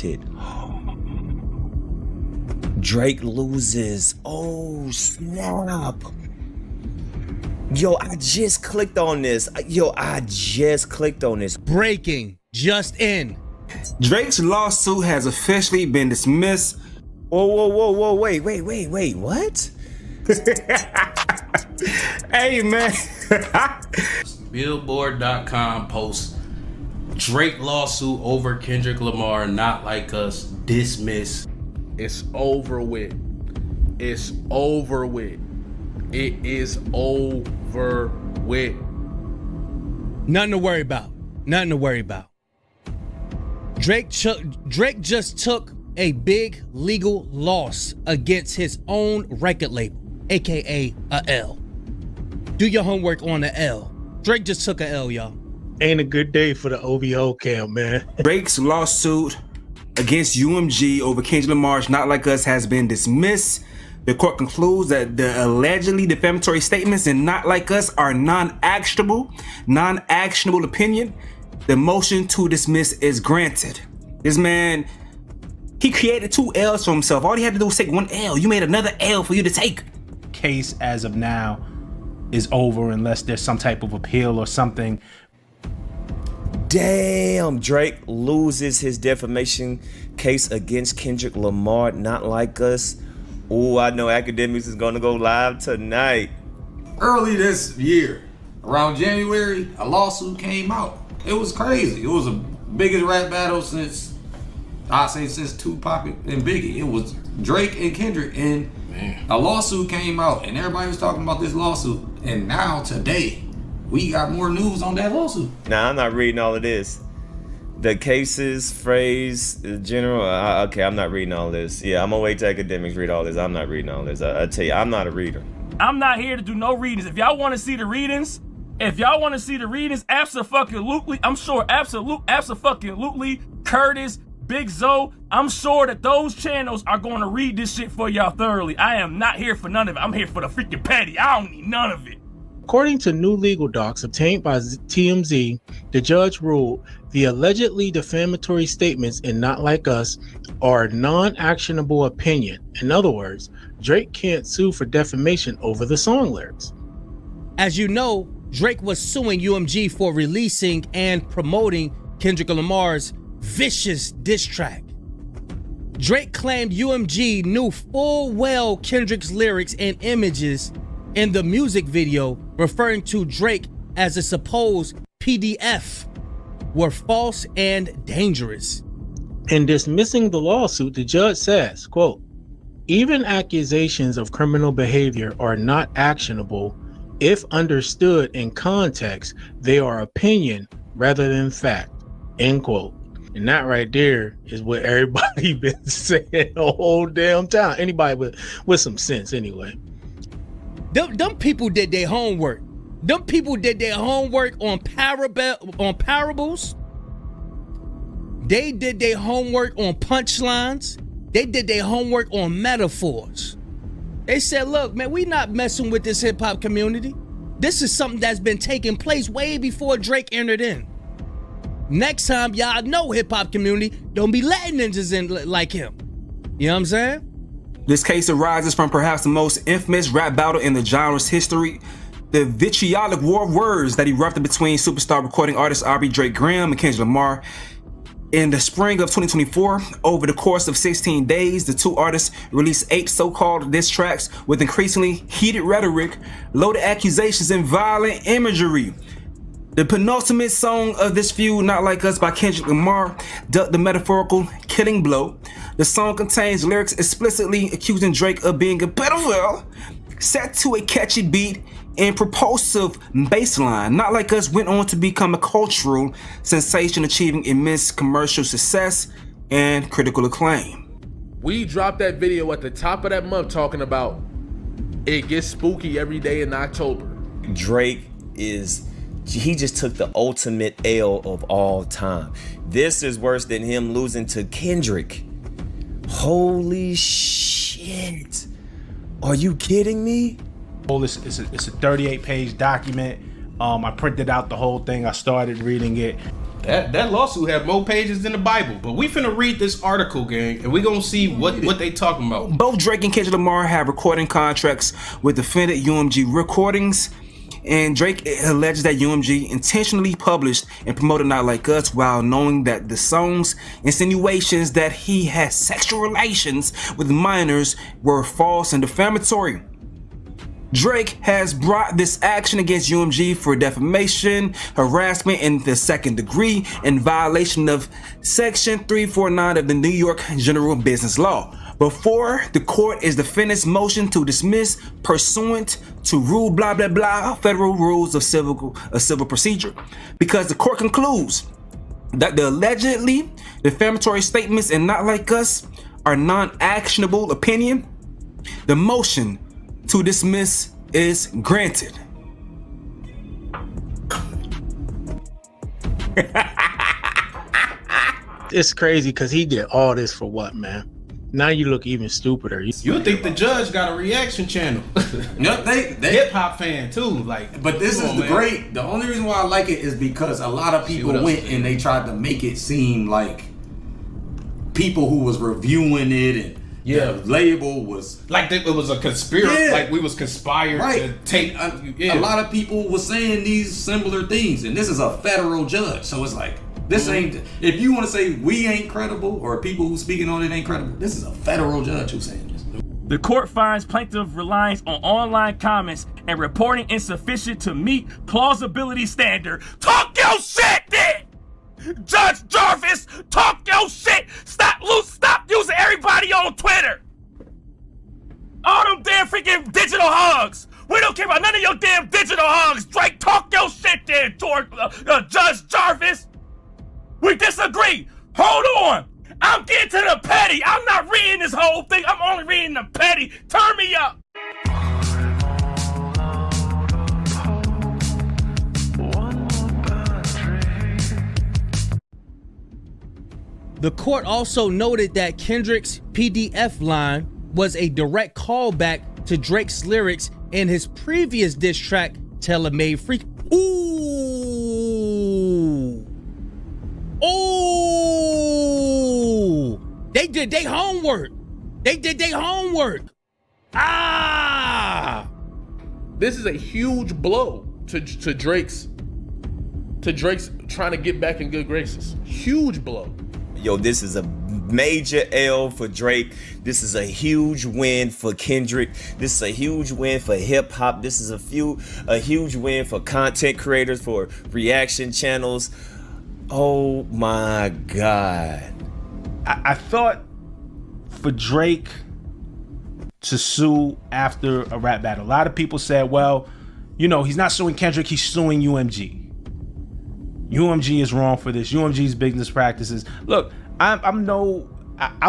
granted. Drake loses. Oh, snap. Yo, I just clicked on this. Breaking just in. Drake's lawsuit has officially been dismissed. Whoa, wait, what? Hey, man. Billboard.com posts Drake lawsuit over Kendrick Lamar, Not Like Us, dismissed. It's over with. It's over with. It is over with. Nothing to worry about. Nothing to worry about. Drake just took a big legal loss against his own record label, aka a L. Do your homework on the L. Drake just took a L, y'all. Ain't a good day for the OVO camp, man. Drake's lawsuit against UMG over Kendrick Lamar's Not Like Us has been dismissed. The court concludes that the allegedly defamatory statements in Not Like Us are non-actionable opinion. The motion to dismiss is granted. This man, he created 2 L's for himself. All he had to do was take 1 L. You made another L for you to take. Case as of now is over unless there's some type of appeal or something. Damn, Drake loses his defamation case against Kendrick Lamar, Not Like Us. Oh, I know Academics is gonna go live tonight. Early this year, around January, a lawsuit came out. It was crazy. It was the biggest rap battle since Tupac and Biggie. It was Drake and Kendrick, and a lawsuit came out, and everybody was talking about this lawsuit. And now today, we got more news on that lawsuit. Nah, I'm not reading all of this. The cases, phrase, general. Okay, I'm not reading all this. Yeah, I'm gonna wait till Academics read all this. I'm not reading all this. I tell you, I'm not a reader. I'm not here to do no readings. If y'all want to see the readings, absolutely, I'm sure, absolutely, Curtis, Big Zoe, I'm sure that those channels are going to read this shit for y'all thoroughly. I am not here for none of it. I'm here for the freaking petty. I don't need none of it. According to new legal docs obtained by TMZ, the judge ruled the allegedly defamatory statements in Not Like Us are non-actionable opinion. In other words, Drake can't sue for defamation over the song lyrics. As you know, Drake was suing UMG for releasing and promoting Kendrick Lamar's vicious diss track. Drake claimed UMG knew full well Kendrick's lyrics and images in the music video, referring to Drake as a supposed PDF, were false and dangerous. In dismissing the lawsuit, the judge says, quote, even accusations of criminal behavior are not actionable. If understood in context, they are opinion rather than fact, end quote. And that right there is what everybody been saying the whole damn time. Anybody with some sense anyway. Them people did their homework. Them people did their homework on parables. They did their homework on punchlines. They did their homework on metaphors. They said, look, man, we not messing with this hip hop community. This is something that's been taking place way before Drake entered in. Next time, y'all know hip hop community, don't be letting ninjas in like him. You know what I'm saying? This case arises from perhaps the most infamous rap battle in the genre's history. The vitriolic war of words that erupted between superstar recording artist Aubrey Drake Graham and Kendrick Lamar. In the spring of 2024, over the course of 16 days, the 2 artists released 8 so-called diss tracks with increasingly heated rhetoric, loaded accusations, and violent imagery. The penultimate song of this feud, Not Like Us by Kendrick Lamar, dealt the metaphorical killing blow. The song contains lyrics explicitly accusing Drake of being a pedophile, set to a catchy beat and propulsive bass line. Not Like Us went on to become a cultural sensation, achieving immense commercial success and critical acclaim. We dropped that video at the top of that month talking about it gets spooky every day in October. Drake he just took the ultimate L of all time. This is worse than him losing to Kendrick. Holy shit. Are you kidding me? It's a 38-page document. I printed out the whole thing. I started reading it. That lawsuit had more pages than the Bible. But we finna read this article, gang, and we gonna see what they talking about. Both Drake and Kendrick Lamar have recording contracts with defendant UMG Recordings, and Drake alleges that UMG intentionally published and promoted Not Like Us while knowing that the song's insinuations that he had sexual relations with minors were false and defamatory. Drake has brought this action against UMG for defamation, harassment in the second degree, and violation of Section 349 of the New York General Business Law. Before the court is defendant's motion to dismiss pursuant to rule blah blah blah federal rules of civil procedure, because the court concludes that the allegedly defamatory statements in Not Like Us are non-actionable opinion. The motion to dismiss is granted. It's crazy because he did all this for what, man? Now you look even stupider. You think the judge got a reaction channel? Yep, they Hip hop fan too, like. But this is the great. The only reason why I like it is because a lot of people went and they tried to make it seem like people who was reviewing it and the label was like it was a conspiracy, like we was conspired to take. A lot of people was saying these similar things, and this is a federal judge, so it's like this ain't. If you want to say we ain't credible or people who speaking on it ain't credible, this is a federal judge who's saying this. The court finds plaintiff reliance on online comments and reporting insufficient to meet plausibility standard. Talk your shit, then! Judge Jarvis, talk your shit! Stop using everybody on Twitter! All them damn freaking digital hugs! We don't care about none of your damn digital hugs! Drake, talk your shit then, Judge Jarvis! We disagree! Hold on! I'm getting to the petty! I'm not reading this whole thing! I'm only reading the petty! Turn me up! The court also noted that Kendrick's PDF line was a direct callback to Drake's lyrics in his previous diss track, Tailor Made Freak. Ooh! They did their homework. Ah! This is a huge blow to Drake's trying to get back in good graces. Huge blow. Yo, this is a major L for Drake. This is a huge win for Kendrick. This is a huge win for hip hop. This is a huge win for content creators, for reaction channels. Oh my God. I thought for Drake to sue after a rap battle, a lot of people said, well, you know, he's not suing Kendrick, he's suing UMG. UMG is wrong for this. UMG's business practices. Look, I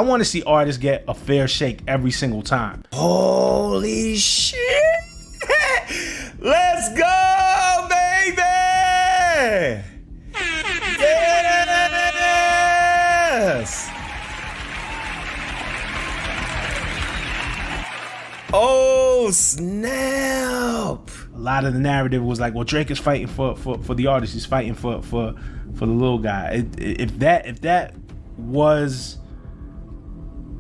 want to see artists get a fair shake every single time. Holy shit! Let's go, baby! Yes! Oh, snap! A lot of the narrative was like, well, Drake is fighting for the artist. He's fighting for the little guy. If that was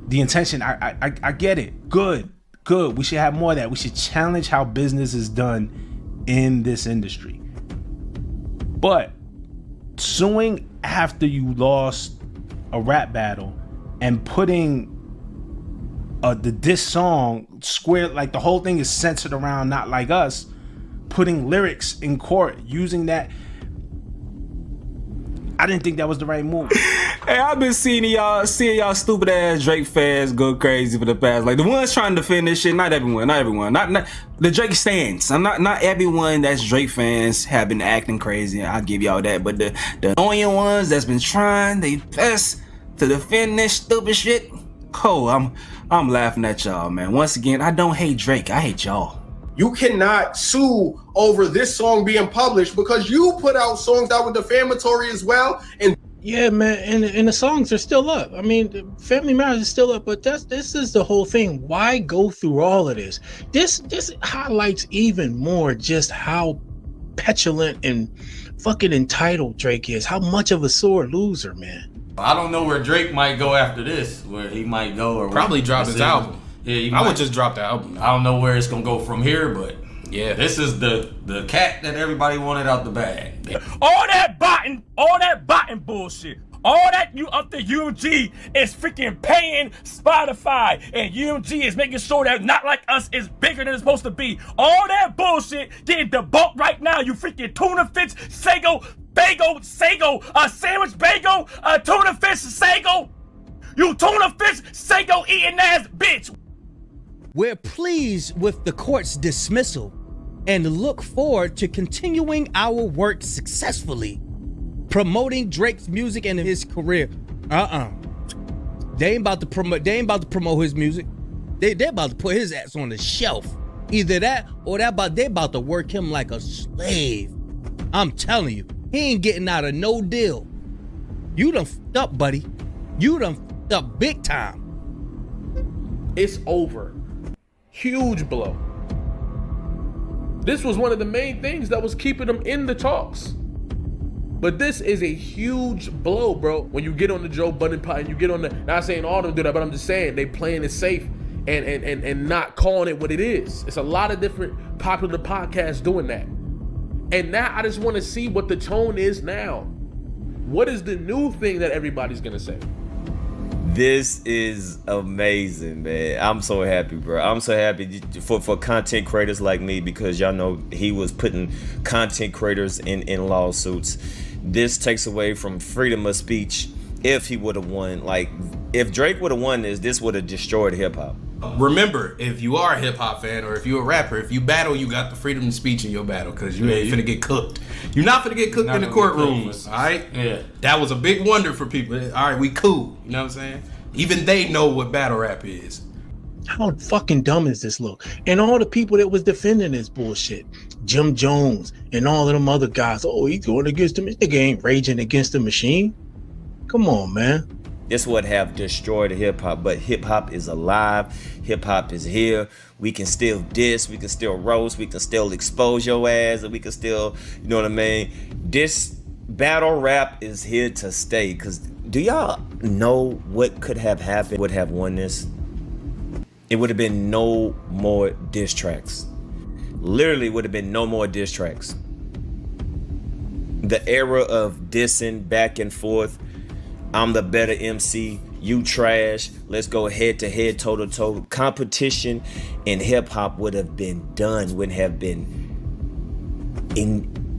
the intention, I get it. Good. We should have more of that. We should challenge how business is done in this industry. But suing after you lost a rap battle and putting the diss song square, like the whole thing is centered around Not Like Us, putting lyrics in court, using that, I didn't think that was the right move. Hey, I've been seeing y'all stupid ass Drake fans go crazy for the past, like the ones trying to defend this shit. Not everyone, not the Drake stands. I'm not everyone that's Drake fans have been acting crazy. I'll give y'all that, but the annoying ones that's been trying they best to defend this stupid shit. Oh, I'm laughing at y'all, man. Once again, I don't hate Drake. I hate y'all. You cannot sue over this song being published because you put out songs that were defamatory as well. And yeah, man, and the songs are still up. I mean, Family Matters is still up, but this is the whole thing. Why go through all of this? This highlights even more just how petulant and fucking entitled Drake is. How much of a sore loser, man. I don't know where Drake might go after this, where he might go, or Probably drop his album. Yeah, I would just drop the album. I don't know where it's gonna go from here, but Yeah. this is the cat that everybody wanted out the bag. All that botting bullshit. All that you up to UMG is freaking paying Spotify, and UMG is making sure that Not Like Us is bigger than it's supposed to be. All that bullshit getting debunked right now. You freaking tuna fish, Sago, sandwich bagel, tuna fish, Sago. You tuna fish, Sago eating ass bitch. We're pleased with the court's dismissal and look forward to continuing our work successfully, promoting Drake's music and his career. They ain't about to promote his music. They about to put his ass on the shelf. Either that or they about to work him like a slave. I'm telling you, he ain't getting out of no deal. You done fucked up, buddy. You done fucked up big time. It's over. Huge blow. This was one of the main things that was keeping them in the talks. But this is a huge blow, bro. When you get on the Joe Budden pod and you get on the, not saying all of them do that, but I'm just saying they playing it safe and not calling it what it is. It's a lot of different popular podcasts doing that. And now I just want to see what the tone is now. What is the new thing that everybody's gonna say? This is amazing, man. I'm so happy, bro. I'm so happy for content creators like me, because y'all know he was putting content creators in lawsuits. This takes away from freedom of speech. If he would have won, like if Drake would have won this would have destroyed hip hop. Remember, if you are a hip hop fan or if you're a rapper, if you battle, you got the freedom of speech in your battle, because you ain't finna get cooked. You're not finna get cooked in the courtroom, all right? Yeah. That was a big wonder for people. All right, we cool. You know what I'm saying? Even they know what battle rap is. How fucking dumb is this look? And all the people that was defending this bullshit, Jim Jones and all of them other guys, oh, he's going against him. This nigga ain't raging against the machine. Come on, man. This would have destroyed hip hop, but hip hop is alive. Hip hop is here. We can still diss, we can still roast, we can still expose your ass, and we can still, you know what I mean? This battle rap is here to stay. Cause do y'all know what could have happened? Would have won this? It would have been no more diss tracks. Literally would have been no more diss tracks. The era of dissing back and forth. I'm the better MC, you trash, let's go head to head, toe to toe. Competition in hip hop would have been done, would have been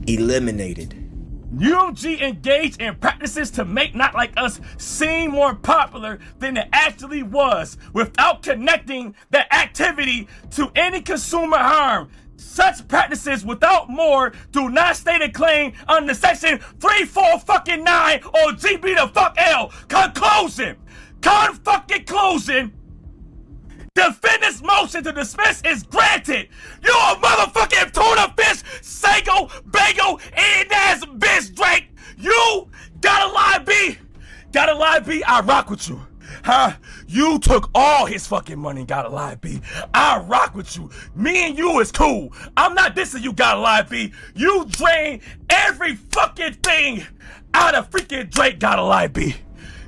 eliminated. UMG engaged in practices to make Not Like Us seem more popular than it actually was, without connecting the activity to any consumer harm. Such practices, without more, do not state a claim under section 349 or GB the fuck L. Conclusion. Defendant's motion to dismiss is granted. You a motherfucking tuna fish, Sago, bagel, eating ass bitch, Drake. You gotta lie, B. I rock with you. Huh? You took all his fucking money, gotta lie, B. I rock with you. Me and you is cool. I'm not dissing you, gotta lie, B. You drain every fucking thing out of freaking Drake, gotta lie, B.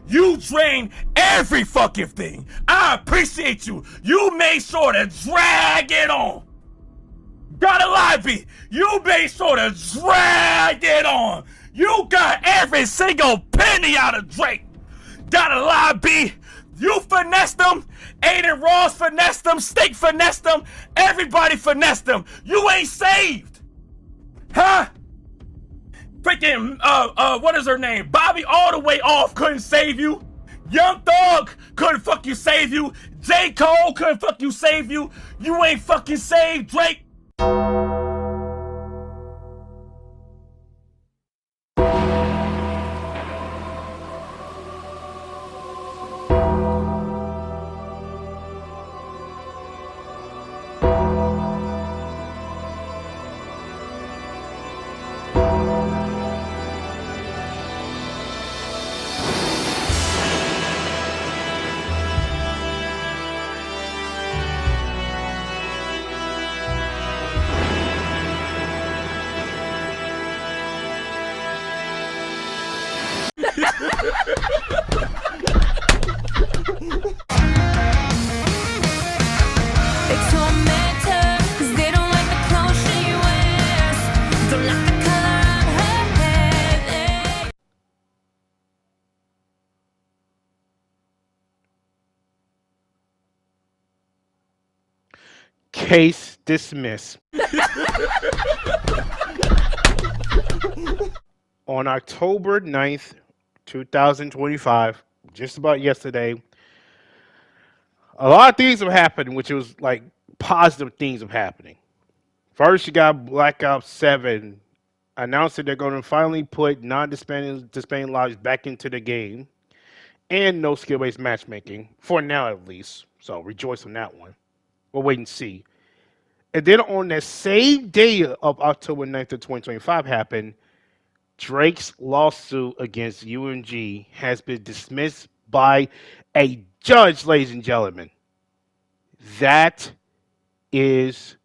You drain every fucking thing. I appreciate you. You made sure to drag it on. Gotta lie, B. You made sure to drag it on. You got every single penny out of Drake. Gotta lie, B. You finessed them. Aiden Ross finessed them. Steak finessed them. Everybody finessed them. You ain't saved. Huh? Freaking, what is her name? Bobby All the Way Off couldn't save you. Young Thug couldn't fucking save you. J. Cole couldn't fucking save you. You ain't fucking saved, Drake. Case dismissed. On October 9th, 2025, just about yesterday, a lot of things have happened, which was like positive things have happening. First, you got Black Ops 7 announced that they're going to finally put non-disbanding lives back into the game and no skill-based matchmaking, for now at least. So rejoice on that one. We'll wait and see. And then on that same day of October 9th of 2025 happened, Drake's lawsuit against UMG has been dismissed by a judge, ladies and gentlemen. That is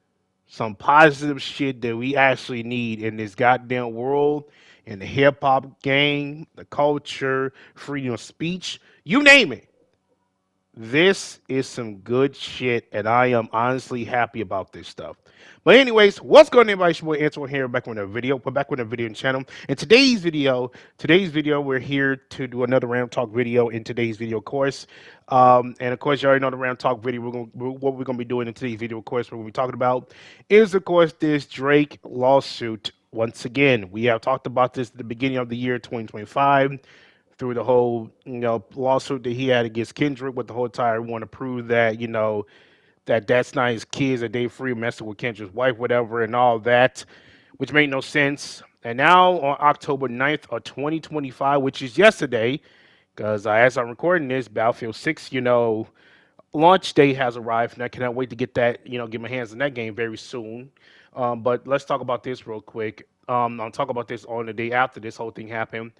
some positive shit that we actually need in this goddamn world, in the hip hop game, the culture, freedom of speech, you name it. This is some good shit, and I am honestly happy about this stuff. But anyways, what's going on, everybody? It's your boy Antoine here, back with a video. We're back with a video on the channel. In today's video, we're here to do another Ram Talk video. In today's video, of course, and of course, you already know the Ram Talk video. What we're gonna be doing in today's video, of course, we're gonna be talking about is, of course, this Drake lawsuit. Once again, we have talked about this at the beginning of the year 2025. Through the whole, lawsuit that he had against Kendrick, with the whole entire want to prove that, that's not his kids, that they free messing with Kendrick's wife, whatever, and all that, which made no sense. And now on October 9th of 2025, which is yesterday, because as I'm recording this, Battlefield 6, launch day has arrived, and I cannot wait to get that, get my hands on that game very soon. But let's talk about this real quick. I'll talk about this on the day after this whole thing happened.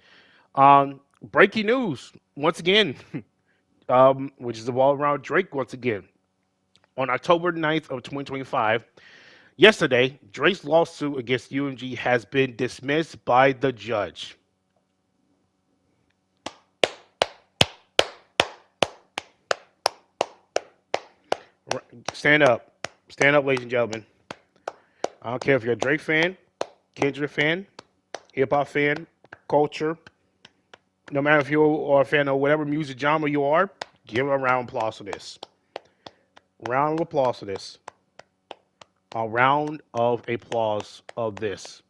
Breaking news once again, which is all around Drake once again. On October 9th of 2025, yesterday, Drake's lawsuit against UMG has been dismissed by the judge. Stand up, ladies and gentlemen. I don't care if you're a Drake fan, Kendrick fan, hip hop fan, culture. No matter if you are a fan of whatever music genre you are, give a round of applause for this. Round of applause for this. A round of applause of this.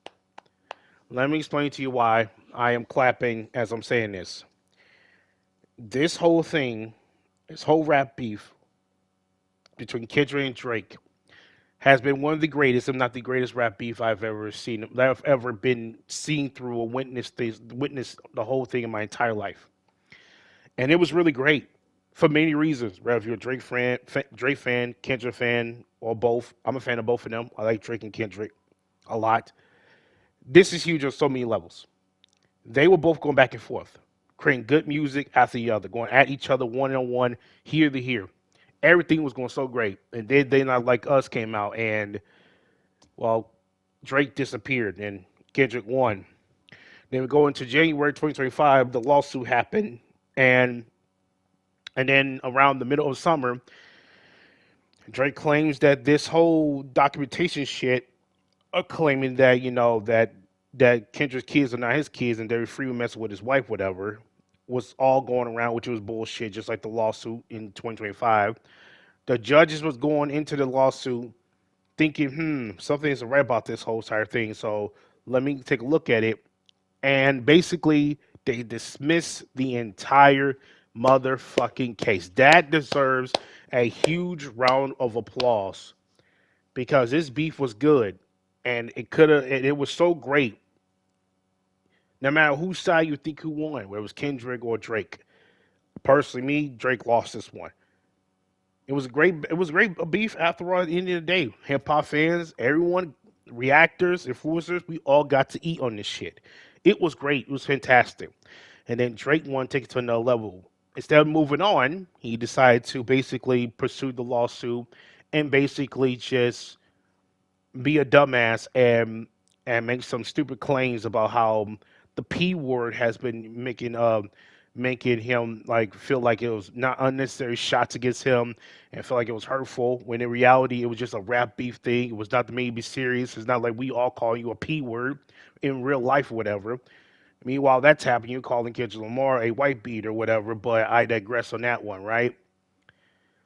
Let me explain to you why I am clapping as I'm saying this. This whole thing, this whole rap beef between Kendrick and Drake has been one of the greatest, if not the greatest, rap beef I've ever seen, that I've ever been seen through or witnessed the whole thing in my entire life. And it was really great for many reasons. Whether if you're a Drake fan, Kendrick fan, or both. I'm a fan of both of them. I like Drake and Kendrick a lot. This is huge on so many levels. They were both going back and forth, creating good music after the other, going at each other one-on-one, here to here. Everything was going so great. And then They Not Like Us came out, and, well, Drake disappeared and Kendrick won. Then we go into January 2025, the lawsuit happened, and then around the middle of summer, Drake claims that this whole documentation shit, claiming that, that Kendrick's kids are not his kids and they're free messing with his wife, whatever, was all going around, which was bullshit, just like the lawsuit in 2025. The judges was going into the lawsuit thinking, something isn't right about this whole entire thing, so let me take a look at it. And basically, they dismiss the entire motherfucking case. That deserves a huge round of applause, because this beef was good, and it was so great. No matter whose side you think who won, whether it was Kendrick or Drake. Personally, me, Drake lost this one. It was great beef after all. At the end of the day, hip hop fans, everyone, reactors, influencers, we all got to eat on this shit. It was great. It was fantastic. And then Drake wanted to take it to another level. Instead of moving on, he decided to basically pursue the lawsuit and basically just be a dumbass and make some stupid claims about how the P word has been making him feel like it was not unnecessary shots against him and feel like it was hurtful, when in reality it was just a rap beef thing. It was not to maybe be serious. It's not like we all call you a P word in real life or whatever. Meanwhile, that's happening. You're calling Kendrick Lamar a white beat or whatever, but I digress on that one, right?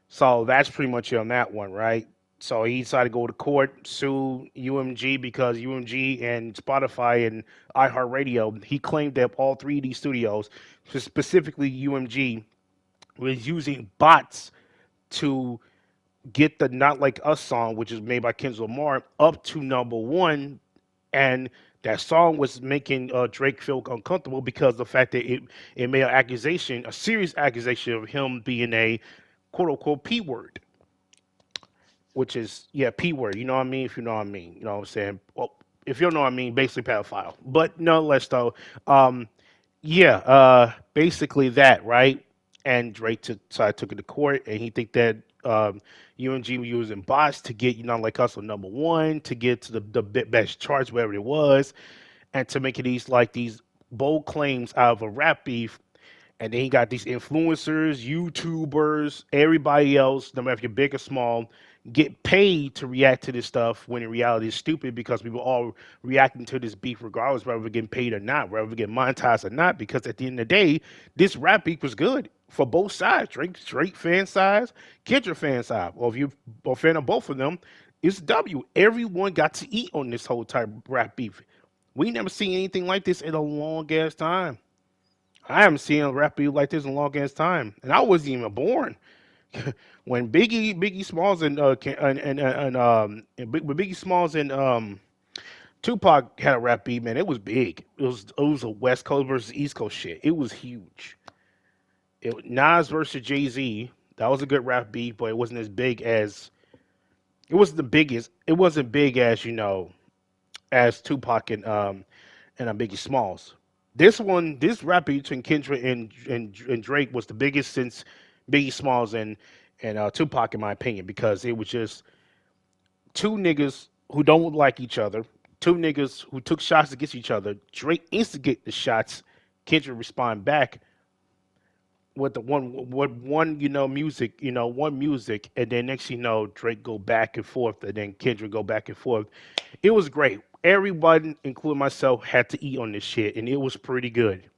So that's pretty much it on that one, right? So he decided to go to court, sue UMG because UMG and Spotify and iHeartRadio, he claimed that all three of these studios, specifically UMG, was using bots to get the Not Like Us song, which is made by Kendrick Lamar, up to #1. And that song was making Drake feel uncomfortable because of the fact that it made an accusation, a serious accusation of him being a quote unquote P word, which is, yeah, P word. You know what I mean? If you know what I mean. You know what I'm saying? Well, if you don't know what I mean, basically pedophile. But nonetheless, though, basically that, right? And Drake took it to court, and he think that UNG was using bots to get Not Like Us on #1, to get to the best charts, whatever it was, and to make it these bold claims out of a rap beef. And then he got these influencers, YouTubers, everybody else, no matter if you're big or small, get paid to react to this stuff when in reality it's stupid because people are all reacting to this beef regardless whether we're getting paid or not, whether we're getting monetized or not, because at the end of the day, this rap beef was good for both sides. Drake fan side, Kendrick fan side. Well, if you're a fan of both of them, it's W. Everyone got to eat on this whole type of rap beef. We never seen anything like this in a long ass time. I haven't seen a rap beef like this in a long ass time, and I wasn't even born when Biggie Smalls and Biggie Smalls and Tupac had a rap beef. Man, it was big. It was a West Coast versus East Coast shit. It was huge. Nas versus Jay-Z, that was a good rap beef, but it wasn't as big as. It wasn't the biggest. It wasn't big as as Tupac and Biggie Smalls. This rap beef between Kendrick and Drake was the biggest since Biggie Smalls and Tupac, in my opinion, because it was just two niggas who don't like each other, two niggas who took shots against each other. Drake instigate the shots, Kendrick respond back with one music, and then next Drake go back and forth, and then Kendrick go back and forth. It was great. Everybody, including myself, had to eat on this shit, and it was pretty good.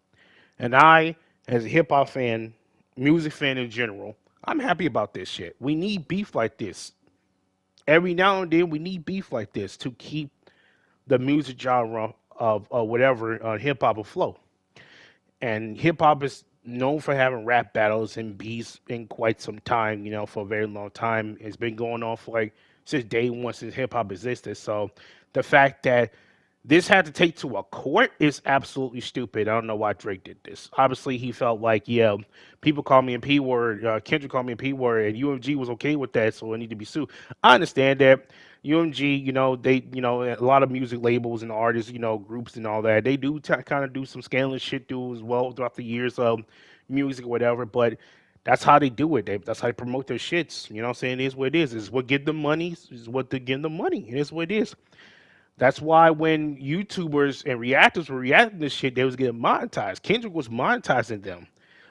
And I, as a hip hop fan, music fan in general, I'm happy about this shit. We need beef like this. Every now and then, we need beef like this to keep the music genre of whatever hip hop afloat. And hip hop is known for having rap battles and beefs in quite some time, for a very long time. It's been going on for since day one, since hip hop existed. So the fact that this had to take to a court is absolutely stupid. I don't know why Drake did this. Obviously, he felt like, people call me a P word, Kendrick called me a P word, and UMG was okay with that, so it need to be sued. I understand that. UMG, they, a lot of music labels and artists, groups and all that, they do kind of do some scandalous shit too as well throughout the years of music or whatever, but that's how they do it. That's how they promote their shits. You know what I'm saying? It is what it is. It's what give them money. It's what they give them money. It is what it is. That's why when YouTubers and reactors were reacting to this shit, they was getting monetized. Kendrick was monetizing them,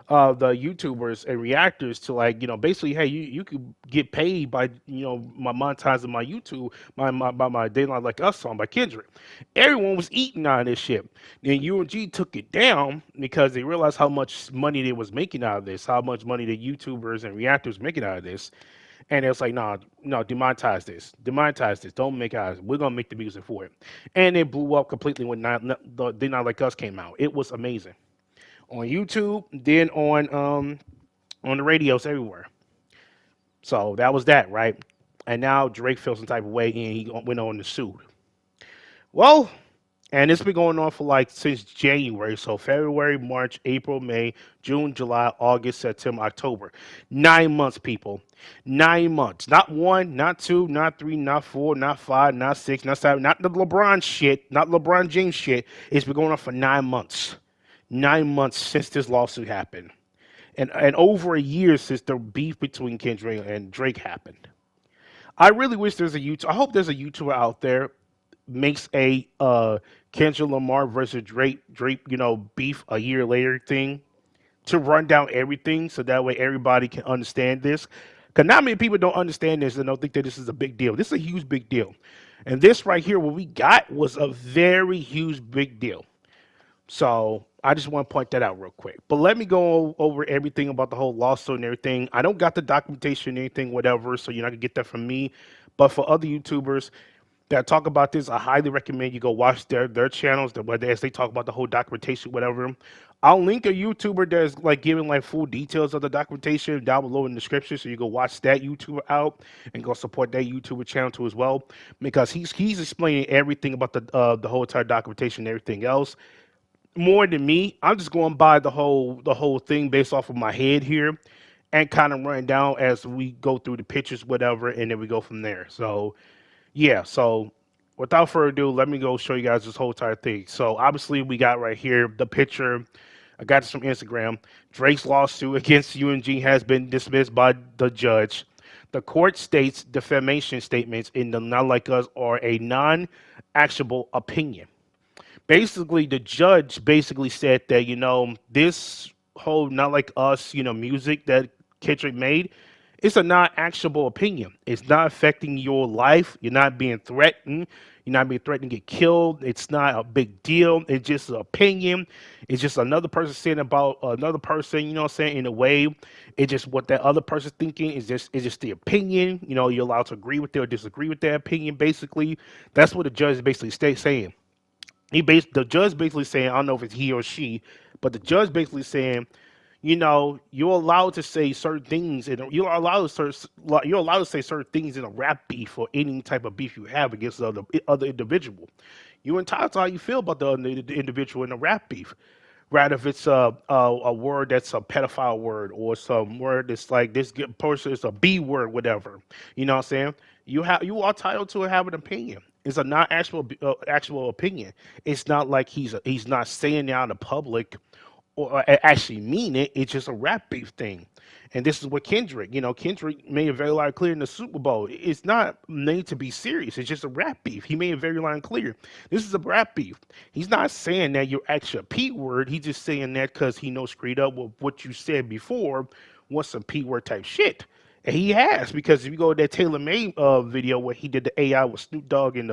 the YouTubers and reactors, to basically, hey, you could get paid by my monetizing my YouTube, my They Not Like Us song by Kendrick. Everyone was eating on this shit. Then UNG took it down because they realized how much money they was making out of this, how much money the YouTubers and reactors making out of this. And it was like, no, demonetize this, don't make it. We're gonna make the music for it, and it blew up completely when They Not Like Us came out. It was amazing on YouTube, then on the radios everywhere. So that was that, right? And now Drake feels some type of way, and he went on to sue. Well, and it's been going on for since January. So February, March, April, May, June, July, August, September, October. 9 months, people. 9 months. Not 1, not 2, not 3, not 4, not 5, not 6, not 7. Not the LeBron shit. Not LeBron James shit. It's been going on for 9 months. 9 months since this lawsuit happened. And over a year since the beef between Kendrick and Drake happened. I really wish there's I hope there's a YouTuber out there makes a Kendrick Lamar versus Drake, beef a year later thing to run down everything so that way everybody can understand this. Because not many people don't understand this and don't think that this is a big deal. This is a huge big deal. And this right here, what we got was a very huge big deal. So I just want to point that out real quick. But let me go over everything about the whole lawsuit and everything. I don't got the documentation or anything, whatever, so you're not going to get that from me. But for other YouTubers that talk about this, I highly recommend you go watch their channels, as they talk about the whole documentation, whatever. I'll link a YouTuber that's like giving like full details of the documentation down below in the description, so you go watch that YouTuber out and go support that YouTuber channel too as well, because he's explaining everything about the whole entire documentation and everything else more than me. I'm just going by the whole thing based off of my head here, and kind of running down as we go through the pictures, whatever, and then we go from there. So yeah, so without further ado, let me go show you guys this whole entire thing. So obviously we got right here the picture. I got this from Instagram. Drake's lawsuit against UNG has been dismissed by the judge. The court states defamation statements in the Not Like Us are a non-actionable opinion. Basically, the judge basically said that, this whole Not Like Us, music that Kendrick made, it's a non-actionable opinion. It's not affecting your life. You're not being threatened. You're not being threatened to get killed. It's not a big deal. It's just an opinion. It's just another person saying about another person, you know what I'm saying, in a way. It's just what that other person's thinking is just the opinion. You're allowed to agree with it or disagree with that opinion, basically. That's what the judge is basically saying. The judge basically saying, I don't know if it's he or she, but the judge basically saying, you're allowed to say certain things, and you're allowed to say certain things in a rap beef or any type of beef you have against the other individual. You're entitled to how you feel about the individual in a rap beef. Rather if it's a word that's a pedophile word, or some word that's like this person is a B word, whatever. You know what I'm saying? You are entitled to have an opinion. It's a not actual opinion. It's not like he's not saying it out in the public or actually mean it. It's just a rap beef thing. And this is what Kendrick made it very loud clear in the Super Bowl. It's not made to be serious. It's just a rap beef. He made it very loud and clear. This is a rap beef. He's not saying that you're actually a P word. He's just saying that because he knows straight up with what you said before was some P word type shit. And he has, because if you go to that Taylor May video where he did the AI with Snoop Dogg and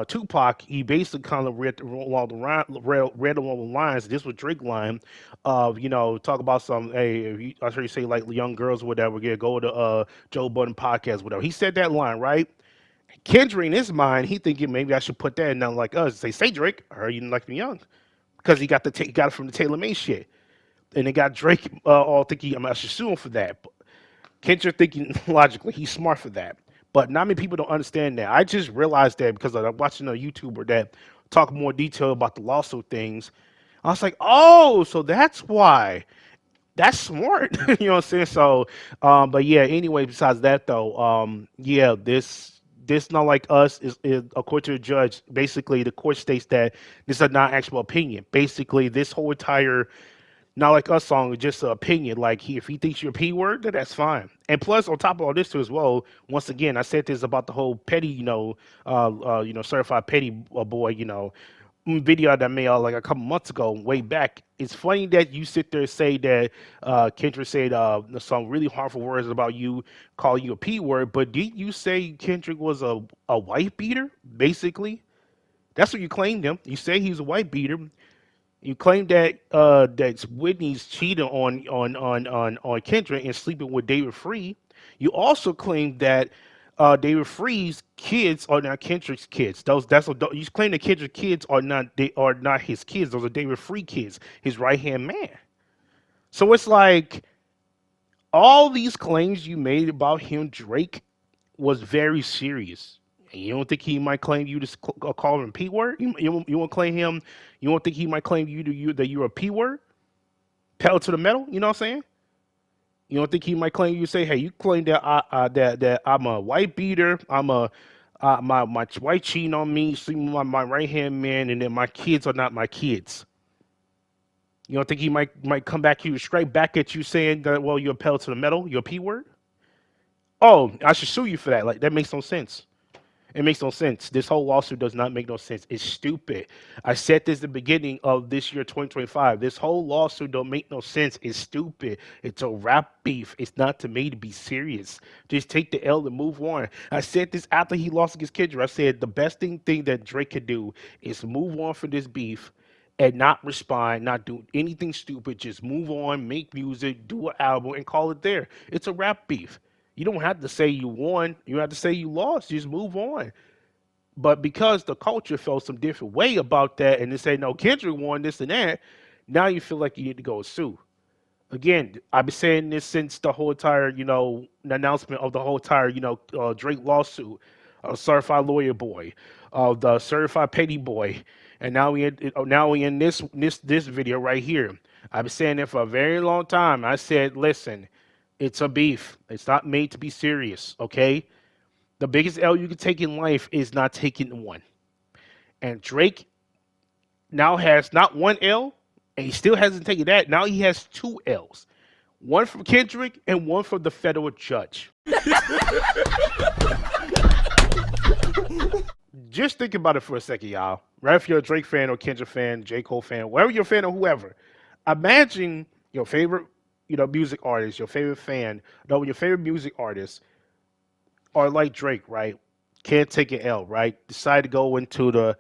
Tupac, he basically kind of read along the lines. This was Drake line of talk about some I heard you say like young girls or whatever. Yeah, go to Joe Budden podcast, whatever. He said that line, right? Kendrick in his mind, he thinking maybe I should put that in Not Like Us. Say Drake, I heard you didn't like me young, because he got it from the Taylor May shit. And they got Drake all thinking I should sue him for that. But Kendrick thinking logically, he's smart for that. But not many people don't understand that. I just realized that because I'm watching a YouTuber that talk more detail about the lawsuit things. I was like, oh, so that's why. That's smart. You know what I'm saying? So, but yeah, anyway, besides that though, yeah, this Not Like Us is according to the judge, basically the court states that this is not actual opinion. Basically, this whole entire Not Like Us song is just an opinion. Like if he thinks you're a P word, then that's fine. And plus, on top of all this too as well, once again, I said this about the whole petty, certified petty boy, video that I made like a couple months ago, way back. It's funny that you sit there and say that Kendrick said some really harmful words about you, calling you a P word, but did you say Kendrick was a white beater? Basically, that's what you claimed him. You say he's a white beater. You claim that that Whitney's cheating on Kendrick and sleeping with David Free. You also claim that David Free's kids are not Kendrick's kids. You claim that Kendrick's kids are not his kids. Those are David Free kids, his right hand man. So it's like all these claims you made about him, Drake, was very serious. You don't think he might claim you to call him a P word? You won't claim him? You don't think he might claim that you're a P word? Pedal to the metal? You know what I'm saying? You don't think he might claim you say, hey, you claim that that I'm a white beater, I'm my wife cheating on me, sleeping with my right hand man, and then my kids are not my kids. You don't think he might come back straight back at you saying that, well, you're a pedal to the metal, you're a P word? Oh, I should sue you for that. Like that makes no sense. It makes no sense. This whole lawsuit does not make no sense. It's stupid. I said this at the beginning of this year, 2025. This whole lawsuit don't make no sense. It's stupid. It's a rap beef. It's not to me to be serious. Just take the L and move on. I said this after he lost against Kendrick. I said the best thing that Drake could do is move on from this beef and not respond, not do anything stupid. Just move on, make music, do an album, and call it there. It's a rap beef. You don't have to say you won. You have to say you lost. Just move on. But because the culture felt some different way about that, and they say no, Kendrick won this and that, now you feel like you need to go sue. Again, I've been saying this since the whole entire, the announcement of the whole entire, Drake lawsuit, certified lawyer boy, the certified petty boy, and now we in this video right here. I've been saying it for a very long time. I said, listen, it's a beef. It's not made to be serious. Okay. The biggest L you can take in life is not taking one. And Drake now has not one L, and he still hasn't taken that. Now he has 2 L's. One from Kendrick and one from the federal judge. Just think about it for a second, y'all. Right? If you're a Drake fan or Kendrick fan, J. Cole fan, wherever you're a fan of whoever, imagine your favorite, music artist, your favorite fan, your favorite music artist, or like Drake, right? Can't take an L, right? Decide to go into the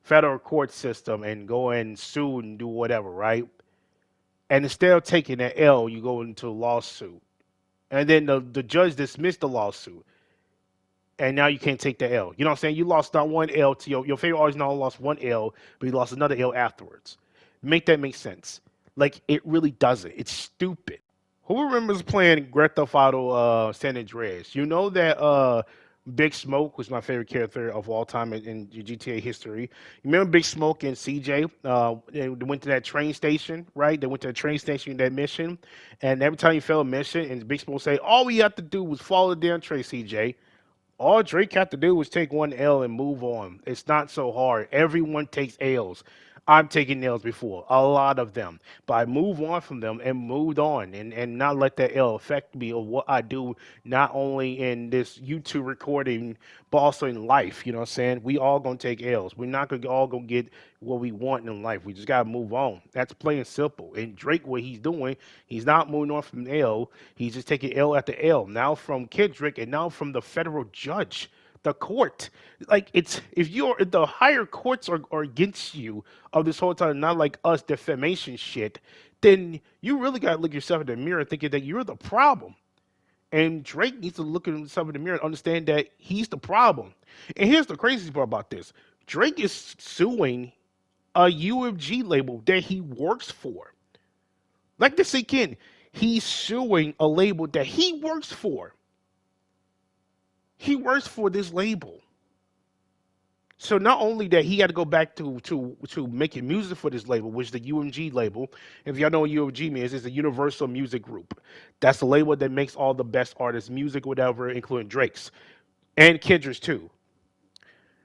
federal court system and go and sue and do whatever, right? And instead of taking that L, you go into a lawsuit. And then the judge dismissed the lawsuit. And now you can't take the L. You know what I'm saying? You lost not one L to your favorite artist not only lost one L, but he lost another L afterwards. Make that make sense. Like, it really doesn't. It's stupid. Who remembers playing Grand Theft Auto San Andreas? You know that Big Smoke was my favorite character of all time in GTA history. You remember Big Smoke and CJ? They went to that train station, right? They went to the train station in that mission. And every time you fail a mission, and Big Smoke say, all we have to do was follow the damn train, CJ. All Drake had to do was take one L and move on. It's not so hard. Everyone takes L's. I'm taking L's before, a lot of them. But I move on from them and moved on and not let that L affect me or what I do, not only in this YouTube recording, but also in life. You know what I'm saying? We all going to take L's. We're not all going to get what we want in life. We just got to move on. That's plain and simple. And Drake, what he's doing, he's not moving on from L. He's just taking L after L. Now from Kendrick and now from the federal judge. The court, like if the higher courts are against you of this whole time, not like us defamation shit, then you really got to look yourself in the mirror thinking that you're the problem. And Drake needs to look at himself in the mirror and understand that he's the problem. And here's the crazy part about this. Drake is suing a UMG label that he works for. Like this again, he's suing a label that he works for. He works for this label. So not only that he had to go back to making music for this label, which is the UMG label. If y'all know what UMG means, it's a Universal Music Group. That's the label that makes all the best artists' music, whatever, including Drake's. And Kendrick's too.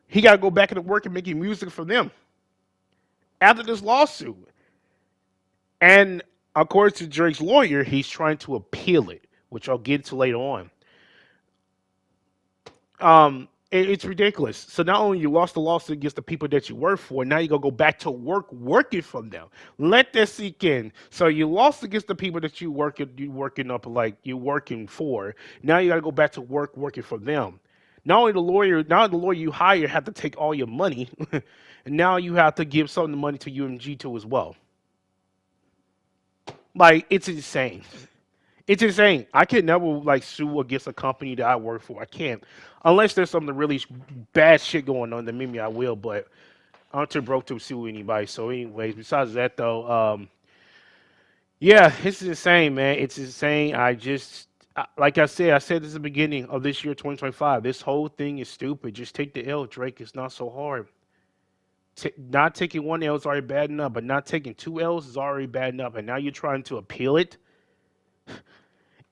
He got to go back into work and making music for them. After this lawsuit. And according to Drake's lawyer, he's trying to appeal it, which I'll get to later on. It's ridiculous. So not only you lost the lawsuit against the people that you work for, now you gotta go back to work working for them. Let that sink in. So you lost against the people that you working for. Now you gotta go back to work working for them. Not only the lawyer you hire had to take all your money, and now you have to give some of the money to UMG too as well. Like, it's insane. It's insane. I can never sue against a company that I work for. I can't, unless there's some really bad shit going on. Then maybe I will. But I'm too broke to sue anybody. So, anyways, besides that though, yeah, it's insane, man. It's insane. Like I said this at the beginning of this year, 2025. This whole thing is stupid. Just take the L, Drake. It's not so hard. Not taking one L is already bad enough, but not taking 2 L's is already bad enough. And now you're trying to appeal it.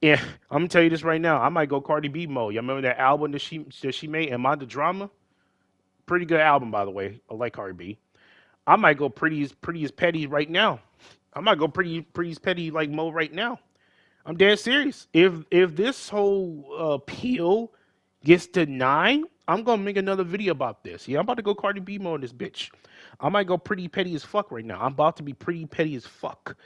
Yeah, I'm gonna tell you this right now. I might go Cardi B mode. Y'all remember that album that she made, Am I the Drama? Pretty good album, by the way. I like Cardi B. I might go pretty as petty right now. I might go pretty as petty mode right now. I'm dead serious. If this whole appeal gets denied, I'm gonna make another video about this. Yeah, I'm about to go Cardi B mode on this bitch. I might go pretty petty as fuck right now. I'm about to be pretty petty as fuck.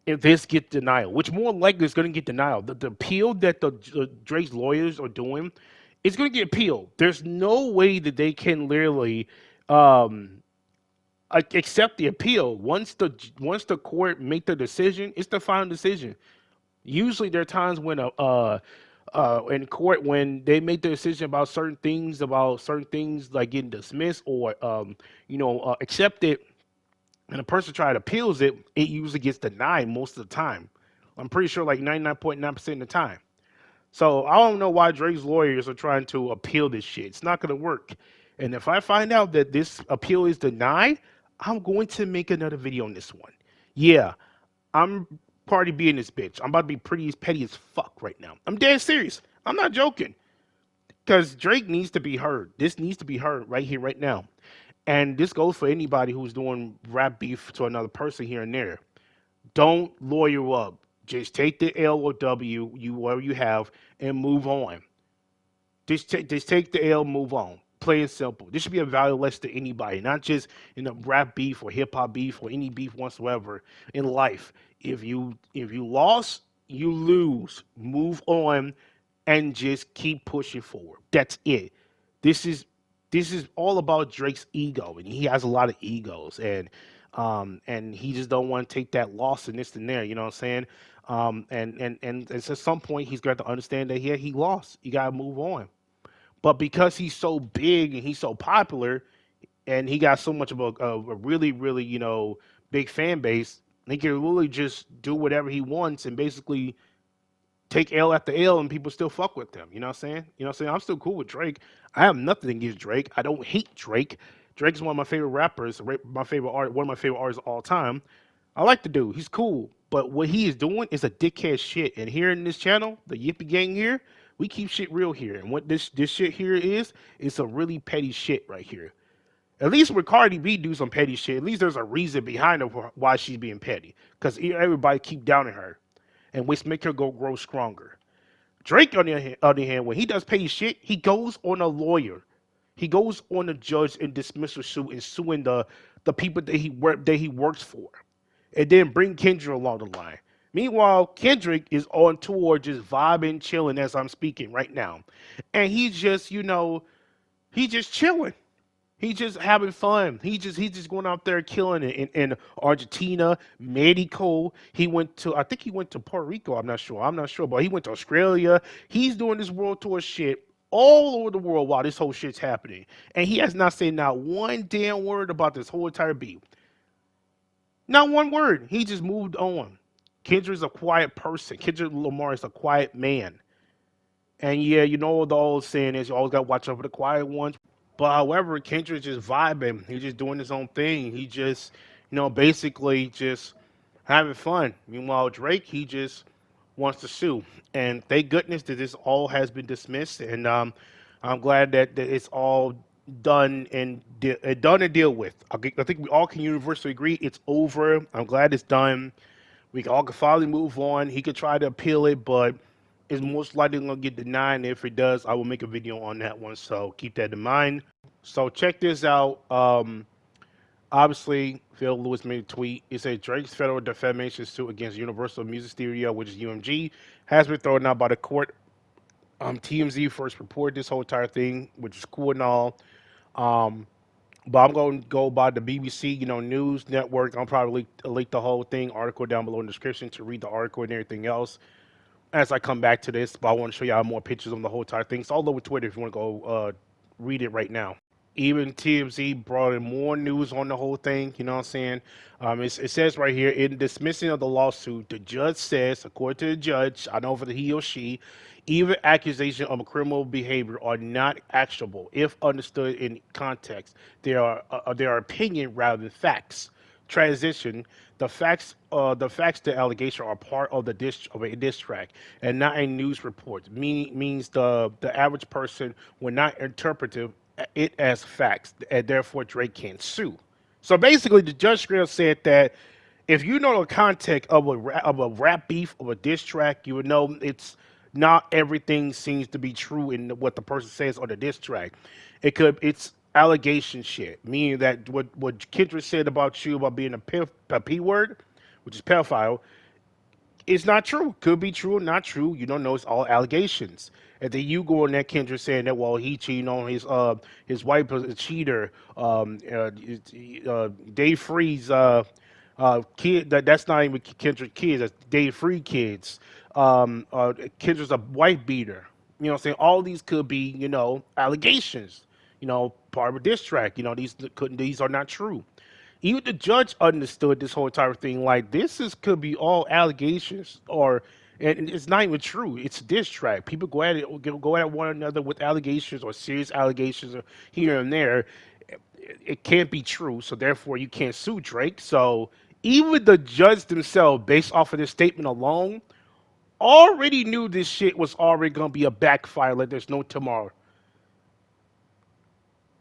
If this gets denial, which more likely is going to get denial. The appeal that the Drake's lawyers are doing is going to get appealed. There's no way that they can literally accept the appeal. Once the court make the decision, it's the final decision. Usually there are times when in court when they make the decision about certain things like getting dismissed or accepted, and a person try to appeals it, it usually gets denied most of the time. I'm pretty sure like 99.9% of the time. So I don't know why Drake's lawyers are trying to appeal this shit. It's not going to work. And if I find out that this appeal is denied, I'm going to make another video on this one. Yeah, I'm Cardi B in this bitch. I'm about to be pretty petty as fuck right now. I'm dead serious. I'm not joking. Because Drake needs to be heard. This needs to be heard right here, right now. And this goes for anybody who's doing rap beef to another person here and there. Don't lawyer up. Just take the L or W, whatever you have, and move on. Just take the L, move on. Plain and simple. This should be a value lesson to anybody, not just in a rap beef or hip hop beef or any beef whatsoever in life. If you lost, you lose. Move on and just keep pushing forward. That's it. This is all about Drake's ego, and he has a lot of egos, and he just don't want to take that loss and this and there. You know what I'm saying? And at some point he's got to understand that he lost. You gotta move on. But because he's so big and he's so popular, and he got so much of a really, really big fan base, he can really just do whatever he wants and basically take L after L, and people still fuck with him. You know what I'm saying? I'm still cool with Drake. I have nothing against Drake. I don't hate Drake. Drake's one of my favorite rappers, one of my favorite artists of all time. I like the dude. He's cool. But what he is doing is a dickhead shit. And here in this channel, the Yippee Gang here, we keep shit real here. And what this shit here is a really petty shit right here. At least when Cardi B do some petty shit, at least there's a reason behind it why she's being petty. Because everybody keep downing her. And which make her grow stronger. Drake, on the other hand, when he does petty shit, he goes on a lawyer. He goes on a judge and dismissal suit and suing the people that he works for. And then bring Kendrick along the line. Meanwhile, Kendrick is on tour just vibing, chilling as I'm speaking right now. And he's just, he's just chilling. He's just having fun. He's just going out there killing it in Argentina, Mexico. I think he went to Puerto Rico. I'm not sure, but he went to Australia. He's doing this world tour shit all over the world while this whole shit's happening. And he has not said not one damn word about this whole entire beef. Not one word. He just moved on. Kendrick's a quiet person. Kendrick Lamar is a quiet man. And yeah, the old saying is you always got to watch out for the quiet ones. But however, Kendrick's just vibing. He's just doing his own thing. He just, basically just having fun. Meanwhile, Drake, he just wants to sue. And thank goodness that this all has been dismissed. And I'm glad that it's all done and deal with. I think we all can universally agree it's over. I'm glad it's done. We all can finally move on. He could try to appeal it, but it's most likely going to get denied. And if it does, I will make a video on that one. So keep that in mind. So check this out. Obviously, Phil Lewis made a tweet. It said Drake's federal defamation suit against Universal Music Studio, which is UMG, has been thrown out by the court. TMZ first reported this whole entire thing, which is cool and all. But I'm going to go by the BBC, news network. I'll probably link the whole thing, article down below in the description to read the article and everything else as I come back to this. But I want to show y'all more pictures on the whole entire thing. It's all over Twitter if you want to go read it right now. Even TMZ brought in more news on the whole thing. You know what I'm saying? It says right here, in dismissing of the lawsuit, the judge says, according to the judge, I know for the he or she, even accusations of criminal behavior are not actionable if understood in context. They are opinion rather than facts. Transition: the facts the allegation are part of a diss track and not a news report. Means the average person will not interpret it as facts, and therefore Drake can't sue. So basically, the judge said that if you know the context of a rap beef, of a diss track, you would know it's not everything seems to be true in what the person says on the diss track. It's allegation shit, meaning that what Kendrick said about you about being a P word, which is pedophile, it's not true. Could be true or not true. You don't know. It's all allegations. And then you go on that Kendrick saying that, well, he cheated on his wife was a cheater. Dave Free's kid. That's not even Kendrick kids. That's Dave Free kids. Kendrick's a white beater. You know what I'm saying? All these could be, allegations, part of a diss track. These are not true. Even the judge understood this whole entire thing. Like could be all allegations, and it's not even true. It's a diss track. People go at one another with allegations or serious allegations here and there. It can't be true, so therefore you can't sue Drake. So even the judge themselves, based off of this statement alone, already knew this shit was already gonna be a backfire. Like there's no tomorrow.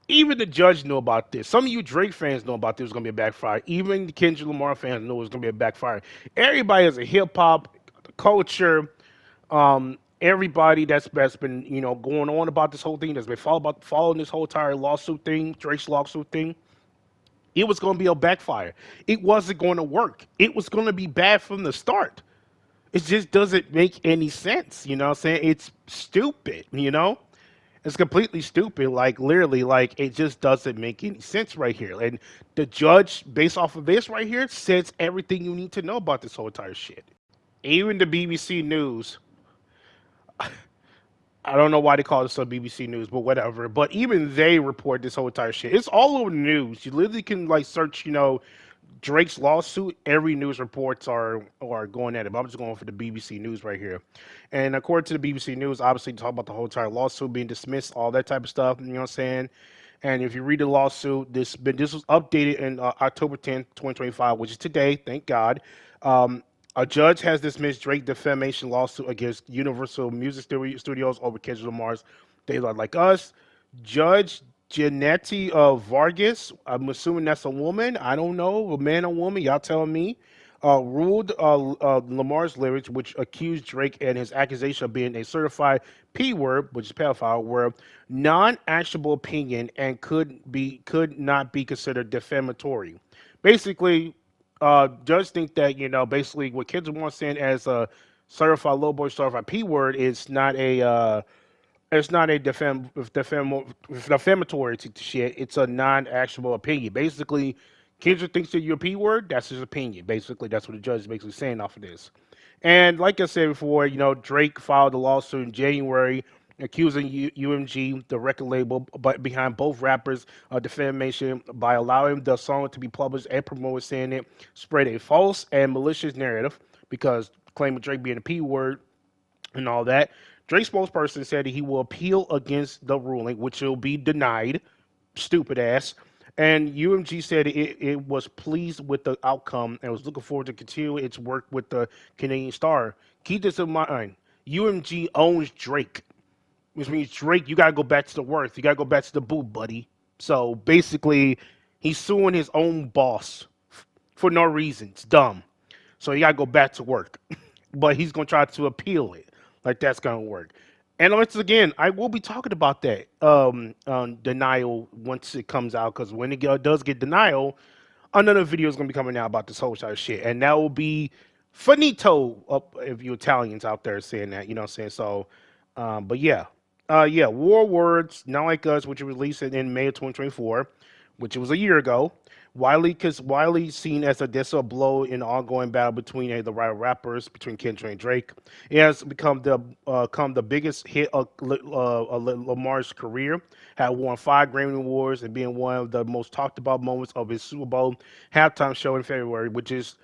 Even the judge knew about this. Some of you Drake fans know about this was gonna be a backfire. Even the Kendrick Lamar fans know it was gonna be a backfire. Everybody has a hip hop culture. Everybody that's been going on about this whole thing, that's been following this whole entire lawsuit thing, Drake's lawsuit thing. It was gonna be a backfire. It wasn't going to work. It was gonna be bad from the start. It just doesn't make any sense. You know what I'm saying? It's stupid. It's completely stupid. Like literally, like it just doesn't make any sense right here. And the judge, based off of this right here, says everything you need to know about this whole entire shit. Even the BBC News. I don't know why they call this on BBC News, but whatever. But even they report this whole entire shit. It's all over the news. You literally can like search, Drake's lawsuit. Every news reports are going at it. But I'm just going for the BBC News right here. And according to the BBC News, obviously talk about the whole entire lawsuit being dismissed, all that type of stuff. You know what I'm saying? And if you read the lawsuit, this was updated in October 10th, 2025, which is today. Thank God. A judge has dismissed Drake defamation lawsuit against Universal Music Studios over Kendrick Lamar's "They Are Like Us." Judge Janetti Vargas, I'm assuming that's a woman. I don't know, a man or woman. Y'all tell me. Ruled Lamar's lyrics, which accused Drake and his accusation of being a certified P word, which is pedophile, were non-actionable opinion and could not be considered defamatory. Basically, judge think that basically what Kendrick Lamar saying as a certified low boy certified P word is not a defamatory shit. It's a non-actionable opinion. Basically, Kendrick thinks that you're a P word. That's his opinion. Basically, that's what the judge is basically saying off of this. And like I said before, Drake filed a lawsuit in January accusing UMG, the record label, but behind both rappers, of defamation by allowing the song to be published and promoted, saying it spread a false and malicious narrative because claiming Drake being a P word and all that. Drake's spokesperson said he will appeal against the ruling, which will be denied. Stupid ass. And UMG said it was pleased with the outcome and was looking forward to continue its work with the Canadian star. Keep this in mind. UMG owns Drake, which means Drake, you got to go back to the worth. You got to go back to the booth, buddy. So basically, he's suing his own boss for no reason. It's dumb. So you got to go back to work. But he's going to try to appeal it. Like that's going to work. And once again, I will be talking about that denial once it comes out, because when it does get denial, another video is going to be coming out about this whole side of shit. And that will be finito, if you Italians out there saying that, you know what I'm saying? So, but yeah. War Words, Not Like Us, which was released in May of 2024, which was a year ago. Wiley seen as a blow in the ongoing battle between the rival rappers, between Kendrick and Drake. It has become the biggest hit of Lamar's career. Had won 5 Grammy Awards and being one of the most talked about moments of his Super Bowl halftime show in February, which is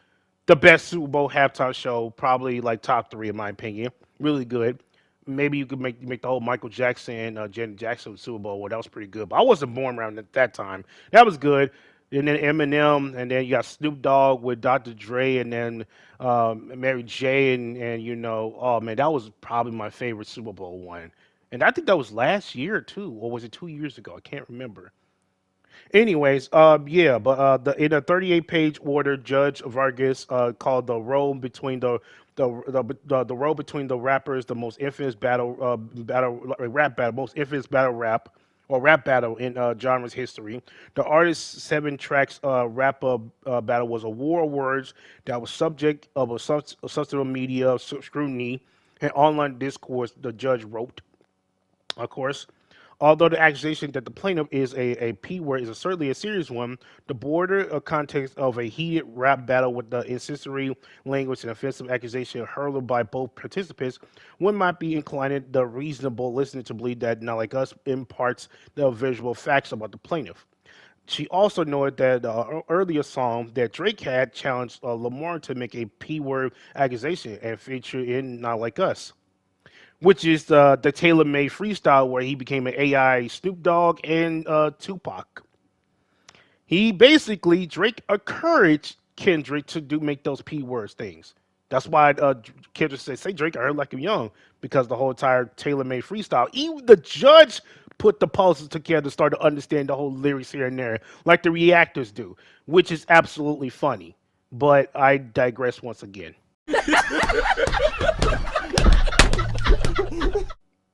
the best Super Bowl halftime show, probably like top 3 in my opinion. Really good. Maybe you could make the whole Michael Jackson, Janet Jackson Super Bowl. Well, that was pretty good. But I wasn't born around at that time. That was good. And then Eminem, and then you got Snoop Dogg with Dr. Dre, and then Mary J, and oh man, that was probably my favorite Super Bowl one. And I think that was last year too, or was it 2 years ago? I can't remember. Anyways, in a 38-page order, Judge Vargas called the row between the row between the rappers the most infamous rap battle in genre's history. The artist's 7 tracks rap battle was a war of words that was subject of a substantial media scrutiny and online discourse, the judge wrote. Of course, Although the accusation that the plaintiff is a P word is certainly a serious one, the broader context of a heated rap battle with the incendiary language and offensive accusation hurled by both participants, one might be inclined the reasonable listener to believe that Not Like Us imparts the visual facts about the plaintiff. She also noted that the earlier song that Drake had challenged Lamar to make a P word accusation and feature in Not Like Us, which is the tailor-made freestyle where he became an AI Snoop Dogg and Tupac. He basically, Drake encouraged Kendrick to make those P words things. That's why Kendrick said, "Say Drake, I heard like I'm young," because the whole entire tailor-made freestyle. Even the judge put the pulses together to start to understand the whole lyrics here and there, like the reactors do, which is absolutely funny. But I digress once again.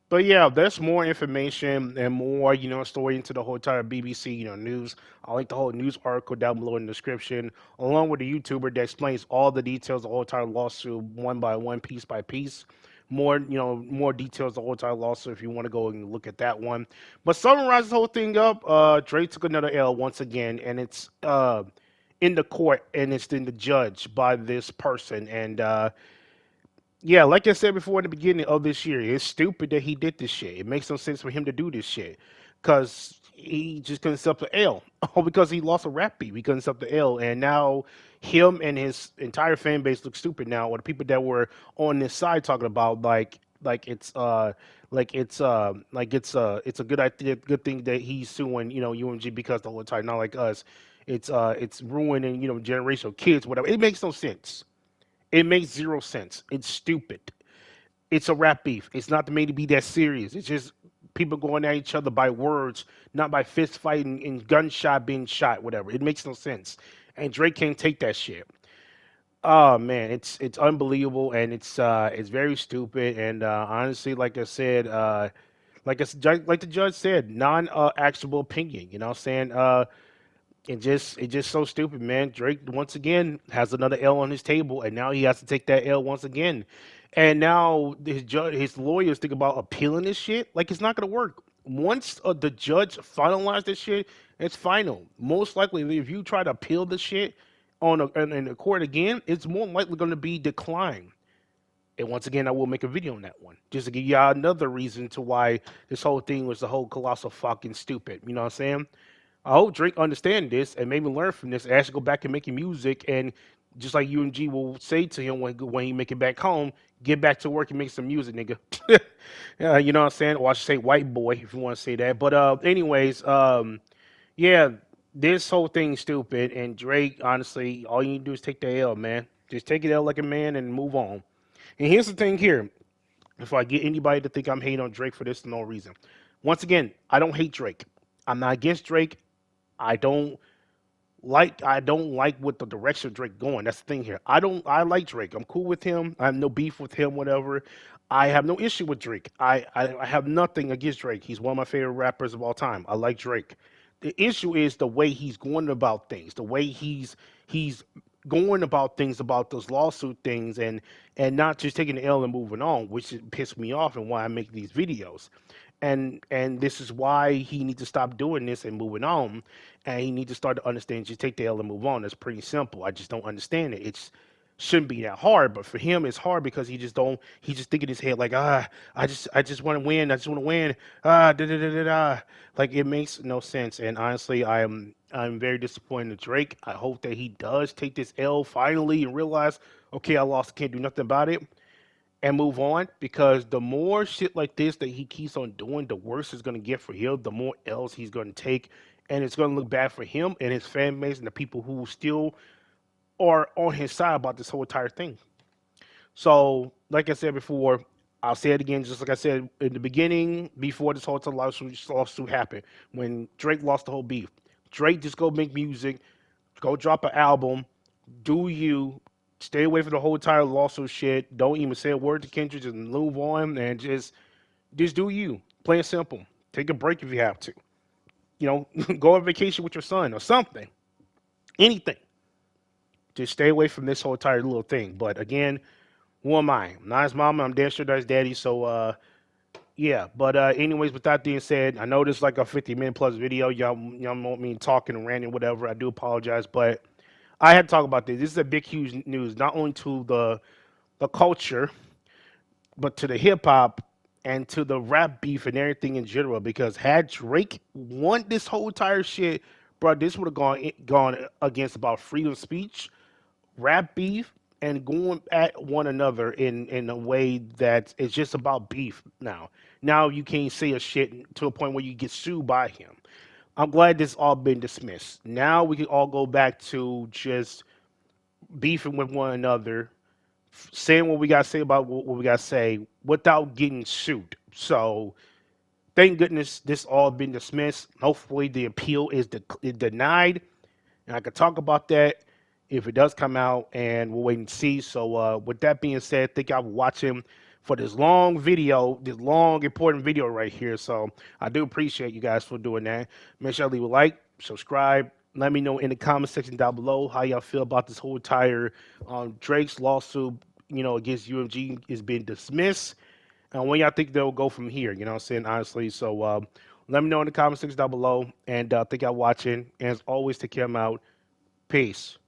But yeah, there's more information and more, story into the whole entire BBC, news. I'll link the whole news article down below in the description, along with the YouTuber that explains all the details of the whole entire lawsuit, one by one, piece by piece. More details of the whole entire lawsuit if you want to go and look at that one. But summarize the whole thing up, Drake took another L once again, and it's in the court, and it's in the judge by this person, and yeah, like I said before in the beginning of this year, it's stupid that he did this shit. It makes no sense for him to do this shit because he just couldn't accept the L. All because he lost a rap beat. He couldn't accept the L, and now him and his entire fan base look stupid now. Or the people that were on this side talking about it's a good idea, good thing that he's suing UMG because the whole entire Not Like Us, it's ruining generational kids, whatever. It makes no sense. It makes zero sense. It's stupid. It's a rap beef. It's not made to be that serious. It's just people going at each other by words, not by fist fighting and gunshot being shot, whatever. It makes no sense. And Drake can't take that shit. Oh man, it's unbelievable, and it's very stupid. And honestly, like I said, like the judge said, non-actionable opinion. You know what I'm saying? It's just so stupid, man. Drake once again has another L on his table, and now he has to take that L once again. And now his lawyers think about appealing this shit. Like, it's not gonna work. Once the judge finalizes this shit, it's final. Most likely, if you try to appeal the shit in the court again, it's more likely going to be declined. And once again, I will make a video on that one, just to give y'all another reason to why this whole thing was the whole colossal fucking stupid. You know what I'm saying? I hope Drake understand this and maybe learn from this and actually go back and making music. And just like UMG will say to him when he make it back home, get back to work and make some music, nigga. You know what I'm saying? Or I should say white boy, if you want to say that. But anyways, yeah, this whole thing's stupid. And Drake, honestly, all you need to do is take the L, man. Just take it L like a man and move on. And here's the thing here. Before I get anybody to think I'm hating on Drake for this for no reason. Once again, I don't hate Drake. I'm not against Drake. I don't like what the direction of Drake going. That's the thing here. I like Drake. I'm cool with him. I have no beef with him, whatever. I have no issue with Drake. I have nothing against Drake. He's one of my favorite rappers of all time. I like Drake. The issue is the way he's going about things, the way he's going about things, about those lawsuit things, and not just taking the L and moving on, which pissed me off and why I make these videos. And this is why he needs to stop doing this and moving on, and he needs to start to understand, just take the L and move on. It's pretty simple. I just don't understand it. It shouldn't be that hard, but for him it's hard because he just think in his head like, I just want to win. I just want to win. Like, it makes no sense. And honestly, I'm very disappointed in Drake. I hope that he does take this L finally and realize, okay, I lost, can't do nothing about it, and move on, because the more shit like this that he keeps on doing, the worse it's going to get for him, the more L's he's going to take, and it's going to look bad for him and his fan base and the people who still are on his side about this whole entire thing. So, like I said before, I'll say it again, just like I said in the beginning, before this whole lawsuit happened, when Drake lost the whole beef. Drake, just go make music, go drop an album, do you, stay away from the whole entire lawsuit shit. Don't even say a word to Kendrick. Just move on and just do you. Plain and simple. Take a break if you have to. Go on vacation with your son or something. Anything. Just stay away from this whole entire little thing. But again, who am I? I'm not his mama. I'm damn sure not his daddy. So Yeah, but anyways, with that being said, I know this is like a 50-minute plus video. Y'all want me talking and ranting, whatever. I do apologize, but I had to talk about this. This is a big, huge news, not only to the culture, but to the hip hop and to the rap beef and everything in general. Because had Drake won this whole entire shit, bro, this would have gone against about freedom of speech, rap beef, and going at one another in a way that it's just about beef now. Now you can't say a shit to a point where you get sued by him. I'm glad this all been dismissed. Now we can all go back to just beefing with one another, saying what we gotta say about what we gotta say without getting sued. So thank goodness this all been dismissed. Hopefully the appeal is denied, and I could talk about that if it does come out, and we'll wait and see. So with that being said, thank y'all for watching for this long video, this long important video right here. So I do appreciate you guys for doing that. Make sure to leave a like, subscribe. Let me know in the comment section down below how y'all feel about this whole entire Drake's lawsuit, against UMG is being dismissed. And when y'all think they'll go from here, you know what I'm saying, honestly. So let me know in the comment section down below. And thank y'all watching. And as always, take care of them out. Peace.